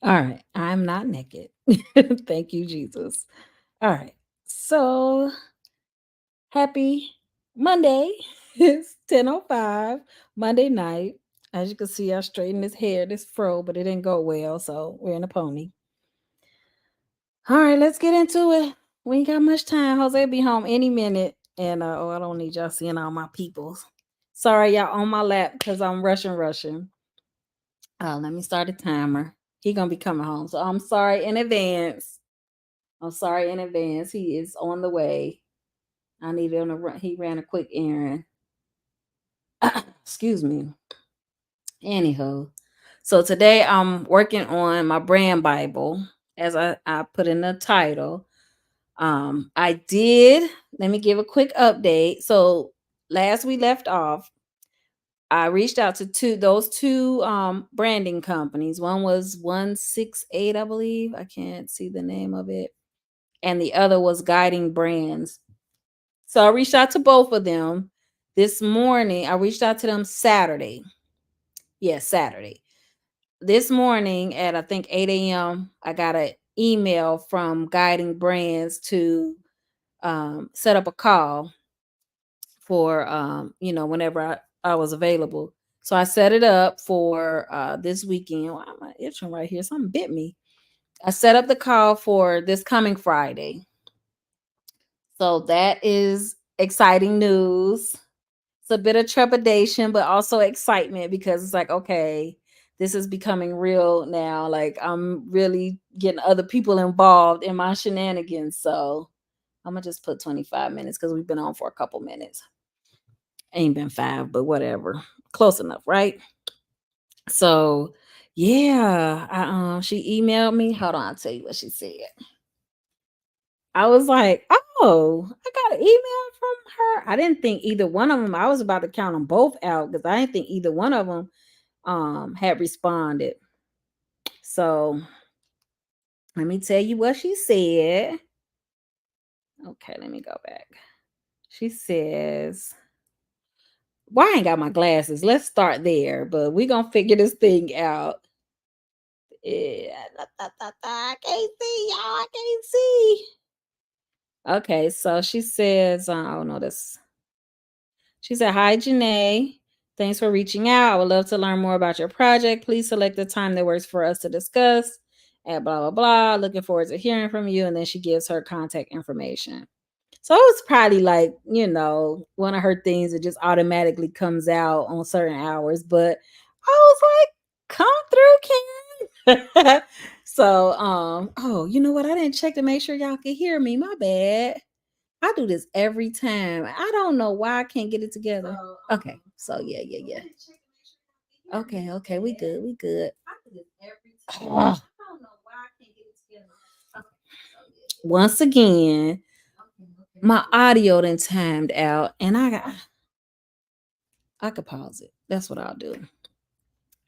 All right, I'm not naked. Thank you, Jesus. All right, so happy Monday. It's 10:05 Monday night. As you can see, I straightened this hair, this fro, but it didn't go well, so we're in a pony. All right, let's get into it. We ain't got much time. Jose be home any minute, and I don't need y'all seeing all my peoples. Sorry, y'all on my lap because I'm rushing. Let me start a timer. He gonna be coming home, so I'm sorry in advance. I'm sorry in advance. He is on the way. I needed him to run. He ran a quick errand. Excuse me. Anyhow, so today I'm working on my brand Bible, as I put in the title. I did. Let me give a quick update. So last we left off, I reached out to two branding companies. One was 168, I believe. I can't see the name of it. And the other was Guiding Brands. So I reached out to both of them this morning. I reached out to them Saturday. Yes, Saturday. This morning at I think 8 a.m. I got an email from Guiding Brands to set up a call for whenever I was available. So I set it up for this weekend. Why am I itching right here? Something bit me. I set up the call for this coming Friday. So that is exciting news. It's a bit of trepidation, but also excitement because it's like, okay, this is becoming real now. Like I'm really getting other people involved in my shenanigans. So I'm gonna just put 25 minutes because we've been on for a couple minutes. Ain't been 5, but whatever. Close enough, right? So yeah, she emailed me. Hold on, I'll tell you what she said. I was like, oh, I got an email from her. I didn't think either one of them. I was about to count them both out because I didn't think either one of them had responded. So let me tell you what she said. Okay, let me go back. She says, "Well, I ain't got my glasses. Let's start there, but we gonna figure this thing out." I can't see, y'all. I can't see. Okay, so she says, "Oh no, this." She said, "Hi, Janae. Thanks for reaching out. I would love to learn more about your project. Please select the time that works for us to discuss. At blah blah blah. Looking forward to hearing from you." And then she gives her contact information. So it was probably like, one of her things that just automatically comes out on certain hours. But I was like, come through, Karen. So, oh, you know what? I didn't check to make sure y'all could hear me. My bad. I do this every time. I don't know why I can't get it together. Okay. So yeah. Okay, we good. We good. Ugh. Once again, my audio then timed out, and I could pause it. That's what I'll do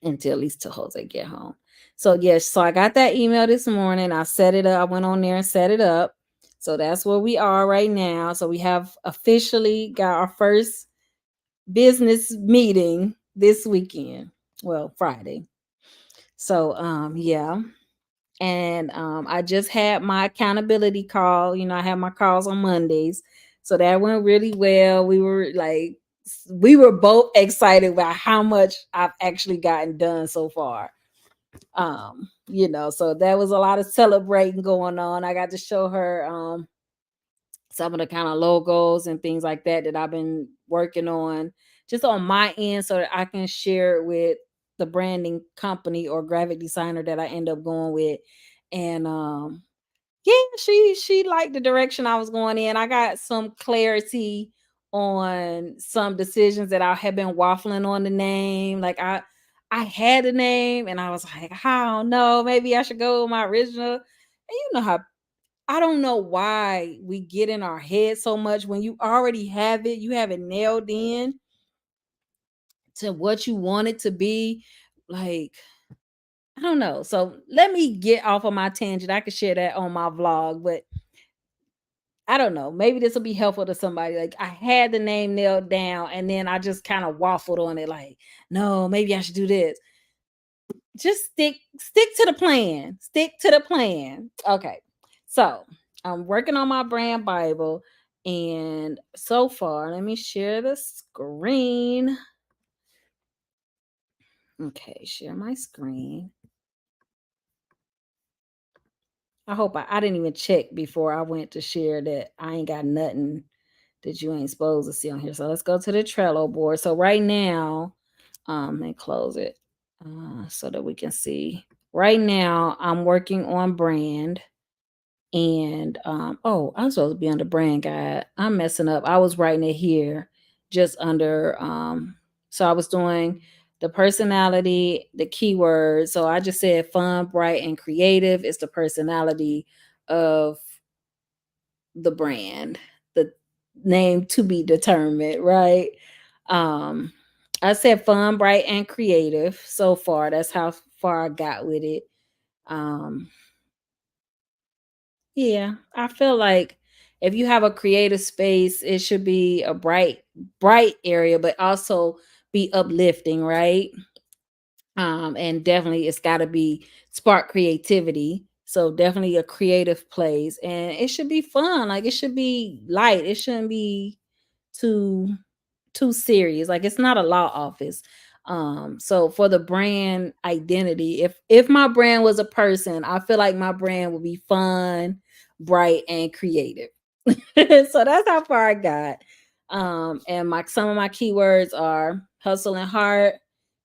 until at least till Jose get home. So yes, so I got that email this morning. I set it up. I went on there and set it up. So that's where we are right now. So we have officially got our first business meeting this weekend. Well, Friday. So yeah. And I just had my accountability call. I have my calls on Mondays. So that went really well. We were both excited about how much I've actually gotten done so far. So there was a lot of celebrating going on. I got to show her some of the kind of logos and things like that I've been working on just on my end so that I can share it with the branding company or graphic designer that I end up going with. And yeah, she liked the direction I was going in. I got some clarity on some decisions that I have been waffling on the name. Like I had a name and I was like, I don't know, maybe I should go with my original. And you know how I don't know why we get in our head so much when you already have it, you have it nailed in to what you want it to be. Like, I don't know. So let me get off of my tangent. I could share that on my vlog, but I don't know. Maybe this will be helpful to somebody. Like, I had the name nailed down and then I just kind of waffled on it. Like, no, maybe I should do this. just stick to the plan. Stick to the plan. Okay. So I'm working on my brand Bible. And so far, let me share the screen. Okay, share my screen. I hope I didn't even check before I went to share that I ain't got nothing that you ain't supposed to see on here. So let's go to the Trello board. So right now, and close it so that we can see. Right now, I'm working on brand. And oh, I'm supposed to be under brand guide. I'm messing up. I was writing it here just under so I was doing the personality, the keywords. So I just said fun, bright, and creative is the personality of the brand, the name to be determined, right? Um I said fun, bright, and creative so far. That's how far I got with it. Um Yeah, I feel like if you have a creative space, it should be a bright area, but also be uplifting, right? And definitely it's got to be spark creativity. So definitely a creative place, and it should be fun. Like it should be light. It shouldn't be too too serious. Like it's not a law office. So for the brand identity, if my brand was a person, I feel like my brand would be fun, bright, and creative. So that's how far I got. And my some of my keywords are hustle and heart,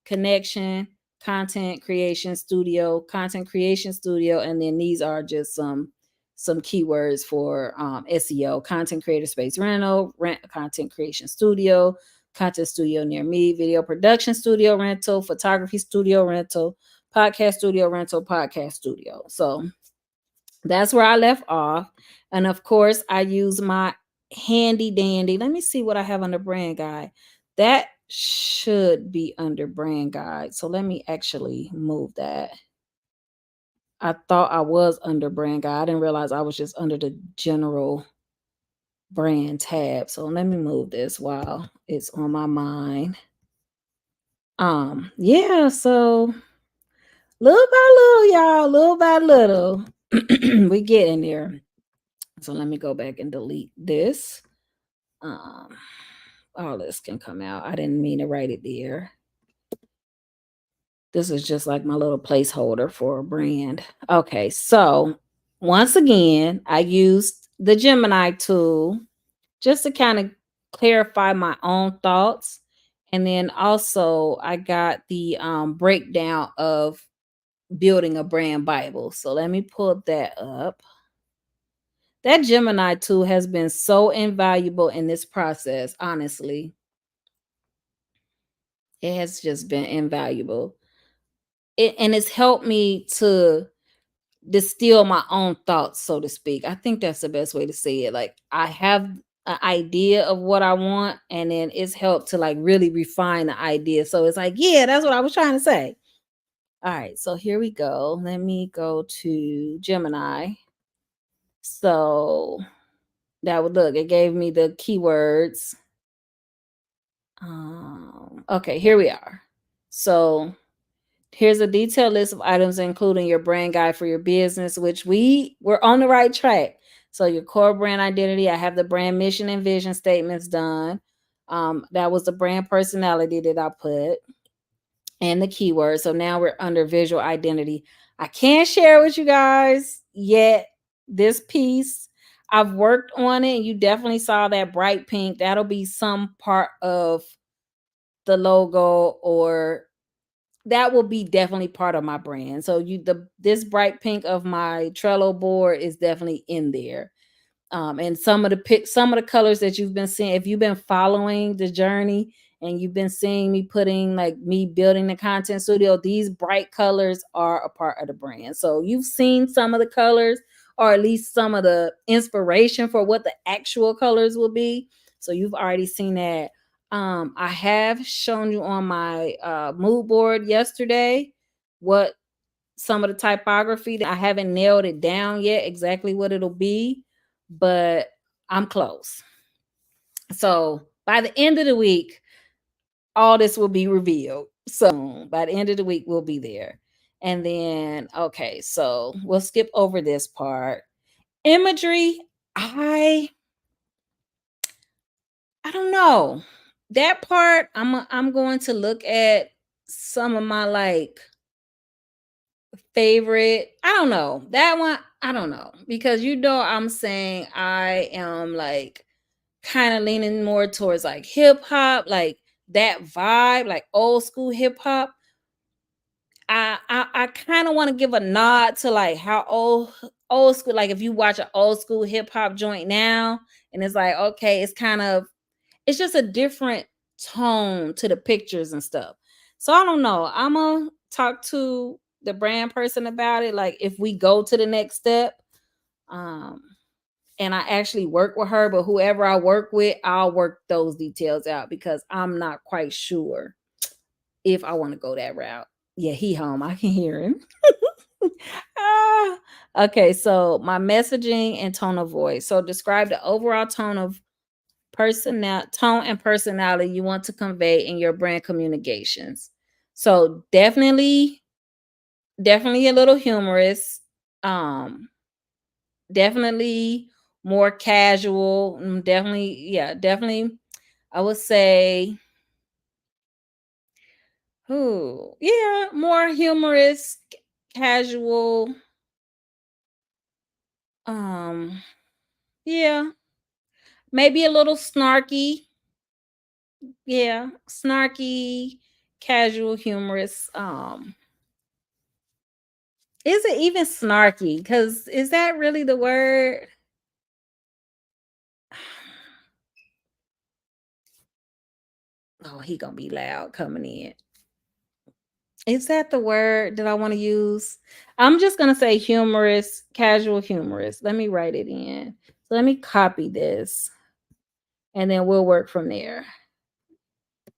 connection, content creation studio, and then these are just some keywords for SEO: content creator space rental, rent a content creation studio, content studio near me, video production studio rental, photography studio rental, podcast studio. So that's where I left off. And of course, I use my handy dandy. Let me see what I have under brand guide. That should be under brand guide. So let me actually move that. I thought I was under brand guide. I didn't realize I was just under the general brand tab. So let me move this while it's on my mind. Yeah, so little by little, y'all, little by little, we get in there. So let me go back and delete this. Um, all this can come out. I didn't mean to write it there. This is just like my little placeholder for a brand. Okay, so once again, I used the Gemini tool just to kind of clarify my own thoughts. And then also I got the breakdown of building a brand Bible. So let me pull that up. That Gemini tool has been so invaluable in this process, honestly. It has just been invaluable. And it's helped me to distill my own thoughts, so to speak. I think that's the best way to say it. Like I have an idea of what I want, and then it's helped to like really refine the idea. So it's like, yeah, that's what I was trying to say. All right, so here we go. Let me go to Gemini. So that would look, it gave me the keywords. Okay, here we are. So here's a detailed list of items, including your brand guide for your business, which we're on the right track. So your core brand identity, I have the brand mission and vision statements done. That was the brand personality that I put and the keyword. So now we're under visual identity. I can't share with you guys yet this piece. I've worked on it. You definitely saw that bright pink. That'll be some part of the logo, or that will be definitely part of my brand. So this bright pink of my Trello board is definitely in there. And some of the colors that you've been seeing, if you've been following the journey and you've been seeing me putting like me building the content studio, these bright colors are a part of the brand. So you've seen some of the colors, or at least some of the inspiration for what the actual colors will be. So you've already seen that. I have shown you on my mood board yesterday what some of the typography. I haven't nailed it down yet exactly what it'll be, but I'm close. So by the end of the week, all this will be revealed. So by the end of the week, we'll be there. And then, okay, so we'll skip over this part. Imagery, I don't know. That part, I'm going to look at some of my like favorite. I don't know. That one, I don't know. Because I'm saying I am like kind of leaning more towards like hip hop, like that vibe, like old school hip hop. I kind of want to give a nod to like how old school, like if you watch an old school hip hop joint now, and it's like, okay, it's just a different tone to the pictures and stuff. So I don't know. I'm gonna talk to the brand person about it. Like if we go to the next step, um, and I actually work with her, but whoever I work with, I'll work those details out because I'm not quite sure if I want to go that route. Yeah, he home. I can hear him. Ah, okay, so my messaging and tone of voice. So describe the overall tone and personality you want to convey in your brand communications. So definitely a little humorous. Um, definitely more casual. Definitely, yeah, definitely. I would say, yeah, more humorous, casual. Um, yeah, maybe a little snarky. Yeah, snarky, casual, humorous. Is it even snarky? Because is that really the word? Oh, he gonna be loud coming in. Is that the word that I want to use? I'm just gonna say humorous, casual, humorous. Let me write it in. So let me copy this, and then we'll work from there.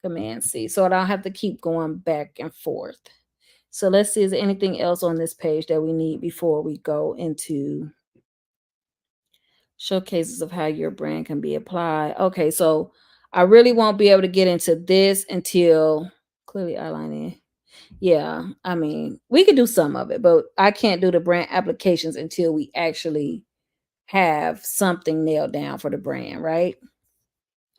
Command C, so I don't have to keep going back and forth. So let's see, is there anything else on this page that we need before we go into showcases of how your brand can be applied? Okay, so I really won't be able to get into this until clearly outlining. Yeah, I mean, we could do some of it, but I can't do the brand applications until we actually have something nailed down for the brand, right?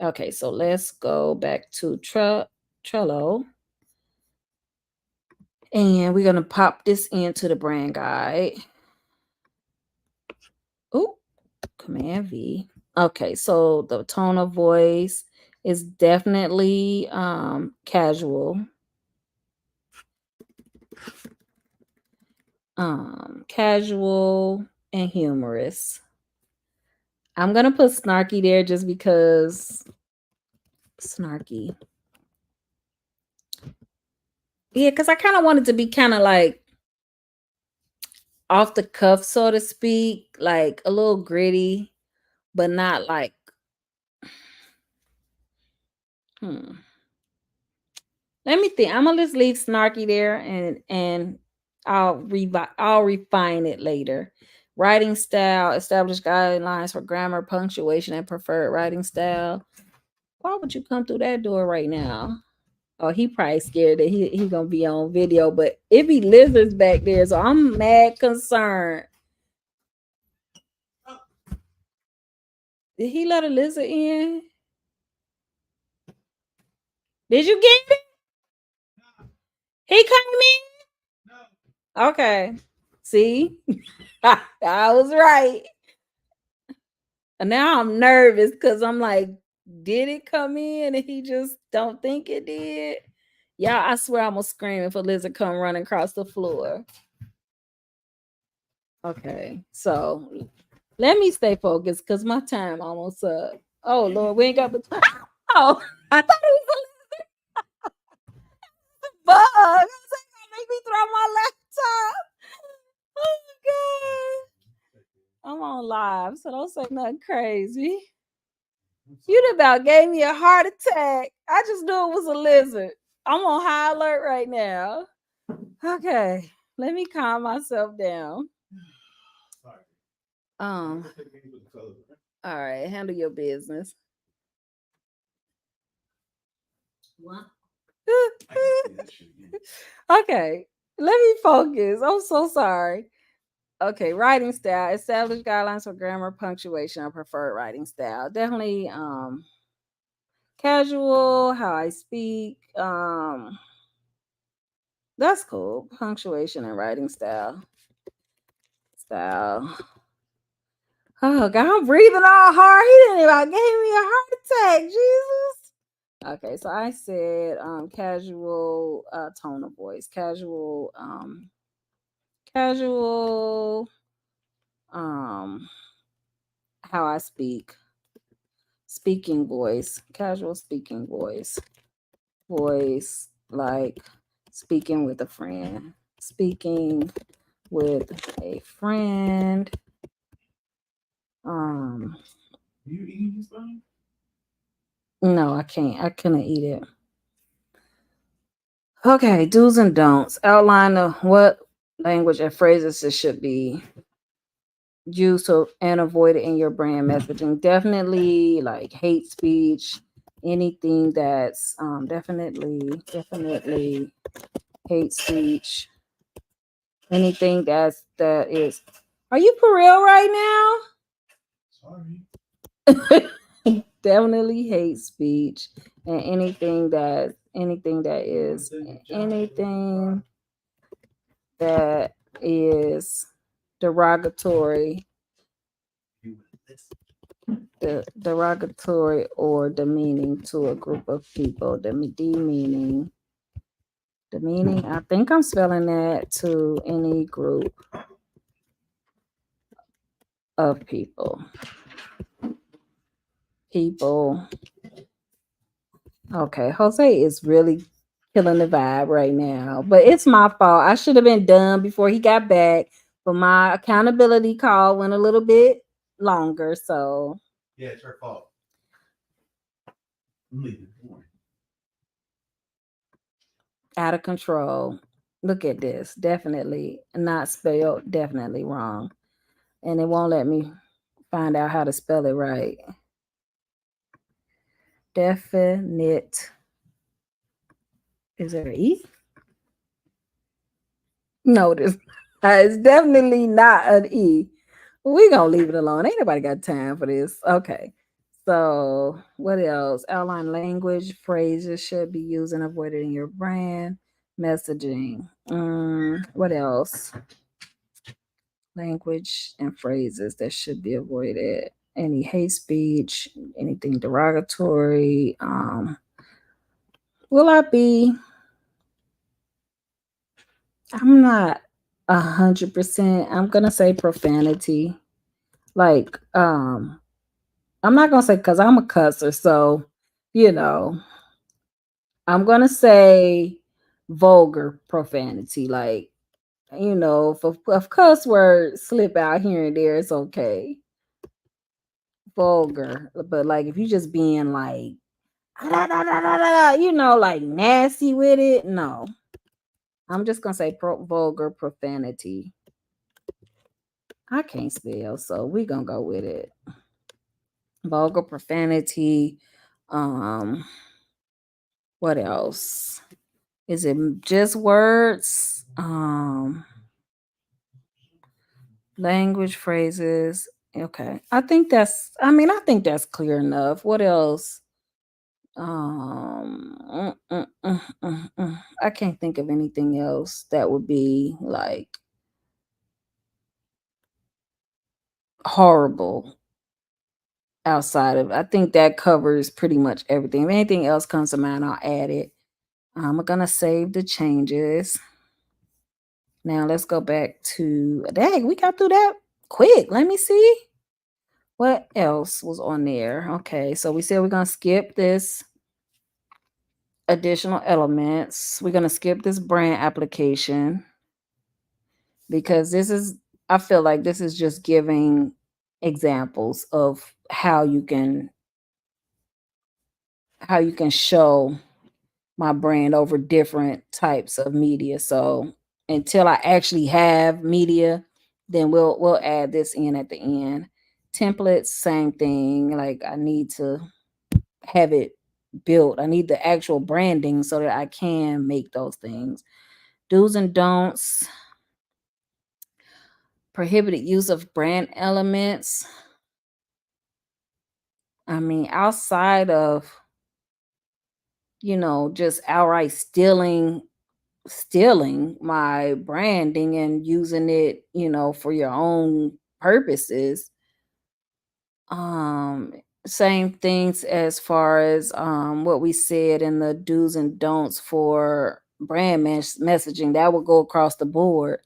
Okay, so let's go back to Trello. And we're gonna pop this into the brand guide. Oh, Command V. Okay, so the tone of voice is definitely casual. Casual and humorous. I'm gonna put snarky there just because snarky. Yeah, because I kind of wanted to be kind of like off the cuff, so to speak, like a little gritty, but not like hmm. Let me think. I'm gonna just leave snarky there, and I'll refine it later. Writing style, establish guidelines for grammar, punctuation, and preferred writing style. Why would you come through that door right now? Oh, he probably scared that he gonna be on video, but it be lizards back there, so I'm mad concerned. Did he let a lizard in? Did you get it? He came in? Okay. See? I was right. And now I'm nervous because I'm like, did it come in and he just don't think it did? Yeah, I swear I'm gonna scream if a lizard come running across the floor. Okay, so let me stay focused because my time almost up. Oh Lord, we ain't got the time. Oh, I thought it was a bug. I was like, make me throw my laptop. Oh my god. I'm on live, so don't say nothing crazy. You done about gave me a heart attack. I just knew it was a lizard. I'm on high alert right now. Okay, let me calm myself down. Um, all right, handle your business. What? Okay, Let me focus. I'm so sorry. Okay, writing style. Establish guidelines for grammar, punctuation, or preferred writing style. Definitely casual, how I speak. That's cool. Punctuation and writing style. Style. Oh God, I'm breathing all hard. He didn't even gave me a heart attack. Jesus. Okay, so I said casual tone of voice, casual um how I speak, speaking voice, casual speaking voice like speaking with a friend, speaking with a friend. You eating this thing? No, I can't. I couldn't eat it. Okay, do's and don'ts. Outline of what language and phrases it should be used to and avoided in your brand messaging. Definitely like hate speech, anything that's definitely hate speech, anything that is. Are you for real right Sorry. now? Definitely hate speech and anything that is anything that is derogatory, derogatory or demeaning to a group of people. Demeaning. I think I'm spelling that to any group of people. People. Okay, Jose is really killing the vibe right now, but it's my fault. I should have been done before he got back, but my accountability call went a little bit longer, so Yeah, it's her fault. I'm leaving. out of control. Look at this. Definitely not spelled, definitely wrong. And it won't let me find out how to spell it right. Definite. Is there an E? No, this it's definitely not an E. We gonna leave it alone. Ain't nobody got time for this. Okay. So what else? Outline language, phrases should be used and avoided in your brand. Messaging. What else? Language and phrases that should be avoided. Any hate speech, anything derogatory. Will I be? I'm not 100%. I'm gonna say profanity. Like, I'm not gonna say because I'm a cusser, so you know, I'm gonna say vulgar profanity. Like, if cuss words slip out here and there, it's okay. Vulgar, but like if you just being like, like nasty with it, no. I'm just gonna say vulgar profanity. I can't spell, so we gonna go with it. Vulgar profanity. Um, what else? Is it just words? Language phrases. Okay. I think that's clear enough. What else? I can't think of anything else that would be like horrible outside of. I think that covers pretty much everything. If anything else comes to mind, I'll add it. I'm gonna save the changes. Now let's go back to dang, we got through that quick. Let me see. What else was on there? Okay, so we said we're gonna skip this additional elements. We're gonna skip this brand application because I feel like this is just giving examples of how you can show my brand over different types of media. So until I actually have media, then we'll add this in at the end. Templates, same thing. Like I need to have it built. I need the actual branding so that I can make those things. Do's and don'ts. Prohibited use of brand elements. I mean, outside of, just outright stealing my branding and using it, for your own purposes. Um, Same things as far as what we said in the do's and don'ts for brand messaging. That would go across the board.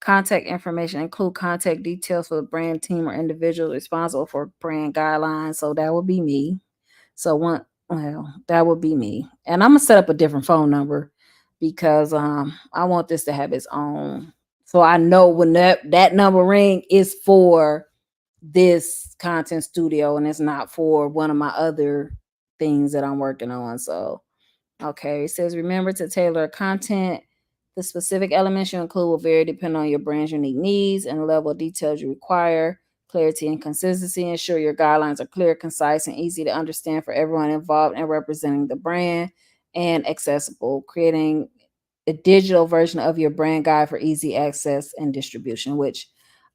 Contact information include contact details for the brand team or individual responsible for brand guidelines. So that would be me. That would be me. And I'm gonna set up a different phone number because I want this to have its own. So I know when that number ring is for this content studio and it's not for one of my other things that I'm working on. So okay, it says remember to tailor content. The specific elements you include will vary depending on your brand's unique needs and the level of details you require. Clarity and consistency. Ensure your guidelines are clear, concise, and easy to understand for everyone involved in representing the brand, and accessible. Creating a digital version of your brand guide for easy access and distribution, which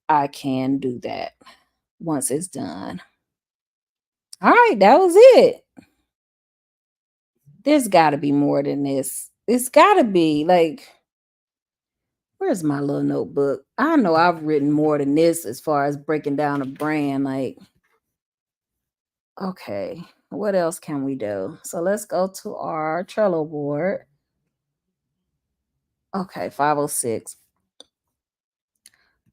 I can do that once it's done. All right, that was it. There's got to be more than this. It's got to be like, where's my little notebook? I know I've written more than this as far as breaking down a brand. Like, okay, what else can we do? So let's go to our Trello board. Okay, 506.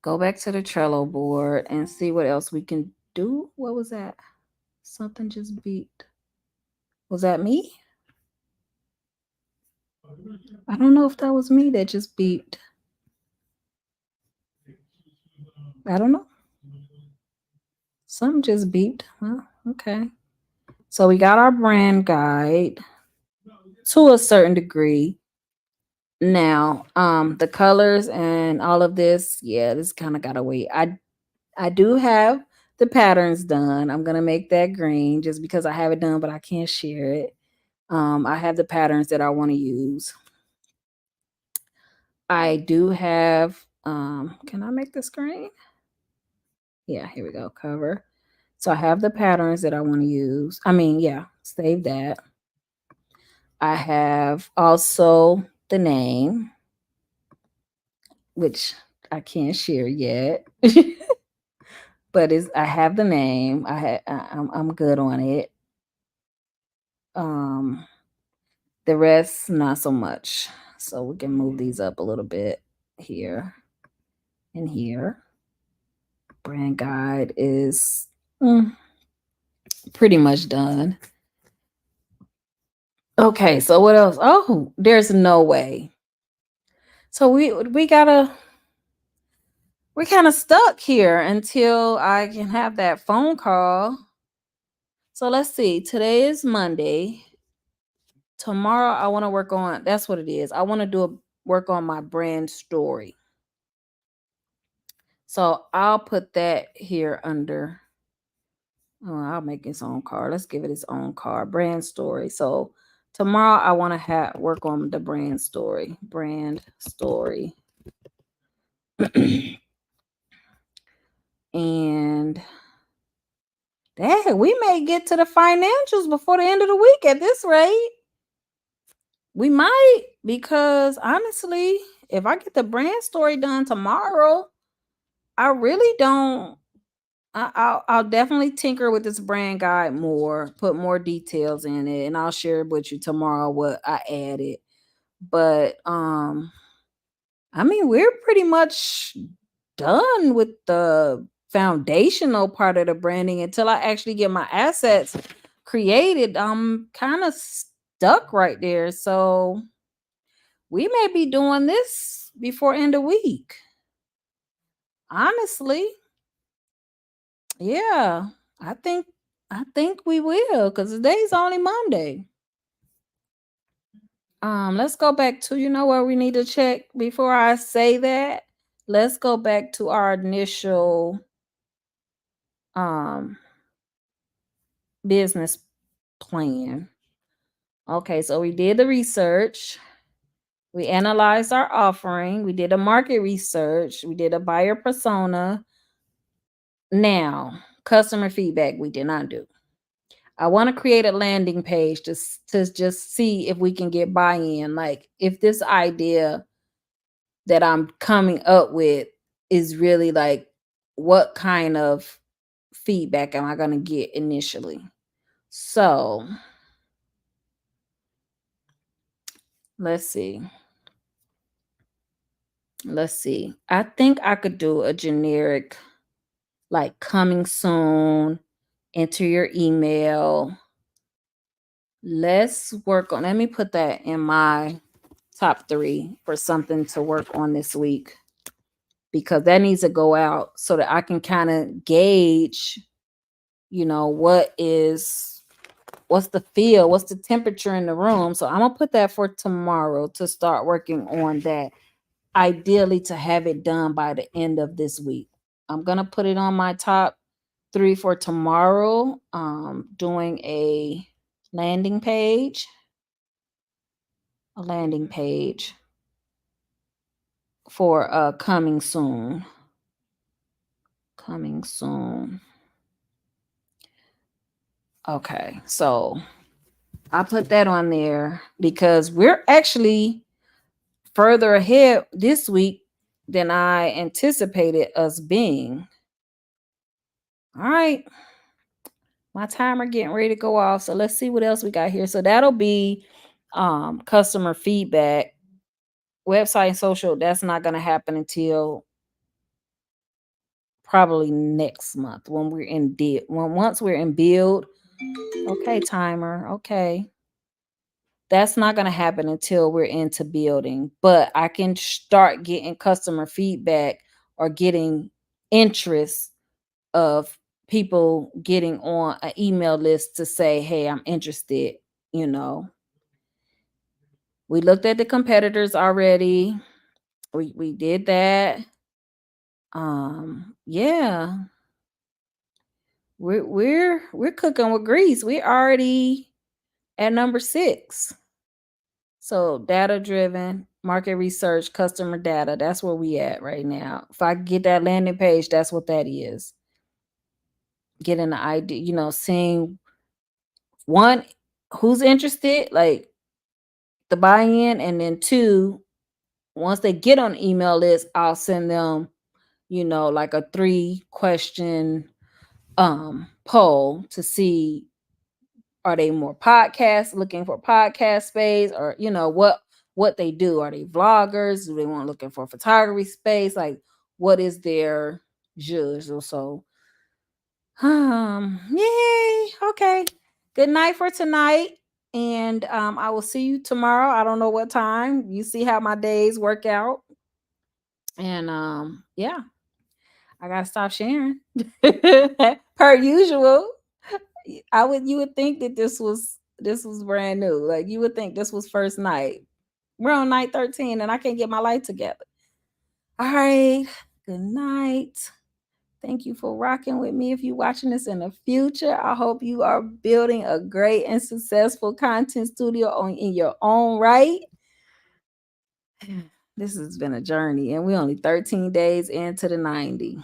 Go back to the Trello board and see what else we can do. What was that? Something just beeped. Was that me? I don't know if that was me that just beeped. I don't know. Something just beeped. Well, okay. So we got our brand guide to a certain degree. Now, the colors and all of this, yeah, this kind of gotta wait. I do have the patterns done. I'm gonna make that green just because I have it done, but I can't share it. I have the patterns that I want to use. I do have, can I make this green? Yeah, here we go, cover. So I have the patterns that I want to use. I mean, yeah, save that. I have also the name, which I can't share yet. But I have the name. I'm good on it. Um the rest not so much. So we can move these up a little bit here and here. Brand guide is pretty much done. Okay, so what else? Oh, there's no way. So we gotta we're kind of stuck here until I can have that phone call. So let's see. Today is Monday. Tomorrow I want to work on, that's what it is. I want to work on my brand story. So I'll put that here under. Oh, I'll make its own card. Let's give it its own card. Brand story. So tomorrow I want to work on the brand story. Brand story. And dang, we may get to the financials before the end of the week at this rate. We might, because honestly, if I get the brand story done tomorrow, I really don't. I'll definitely tinker with this brand guide more, put more details in it, and I'll share it with you tomorrow what I added. But I mean, we're pretty much done with the foundational part of the branding until I actually get my assets created. I'm kind of stuck right there. So we may be doing this before end of week. Honestly, yeah, I think we will because today's only Monday. Let's go back to, where we need to check before I say that. Let's go back to our initial um business plan. Okay, so we did the research. We analyzed our offering. We did a market research. We did a buyer persona. Now, customer feedback we did not do. I want to create a landing page to just see if we can get buy-in. Like if this idea that I'm coming up with is really like what kind of feedback am I going to get initially? So, let's see. Let's see. I think I could do a generic like coming soon, enter your email. Let's work on, let me put that in my top 3 for something to work on this week because that needs to go out so that I can kind of gauge, what's the feel, what's the temperature in the room. So I'm gonna put that for tomorrow to start working on that. Ideally to have it done by the end of this week. I'm gonna put it on my top 3 for tomorrow. Doing a landing page. A landing page for coming soon. Coming soon. Okay, so I put that on there because we're actually further ahead this week than I anticipated us being. All right. My timer getting ready to go off. So let's see what else we got here. So that'll be customer feedback, website and social. That's not going to happen until probably next month when we're in once we're in build. Okay, timer. Okay. That's not going to happen until we're into building, but I can start getting customer feedback or getting interest of people getting on an email list to say, hey, I'm interested. you know we looked at the competitors already. We did that. Yeah, we're cooking with grease. We're already at number 6. So data driven market research, customer data, that's where we at right now. If I get that landing page, that's what that is. Getting the idea, seeing one, who's interested, like the buy-in, and then 2, once they get on the email list, I'll send them, like a 3-question poll to see, are they more podcast looking for podcast space, or what they do? Are they vloggers? Do they want looking for photography space? Like what is their judge? So yay. Okay, good night for tonight, and I will see you tomorrow. I don't know what time. You see how my days work out. And yeah, I gotta stop sharing per usual. You would think that this was brand new. Like you would think this was first night. We're on night 13 and I can't get my life together. All right. Good night. Thank you for rocking with me. If you're watching this in the future, I hope you are building a great and successful content studio in your own right. This has been a journey, and we're only 13 days into the 90.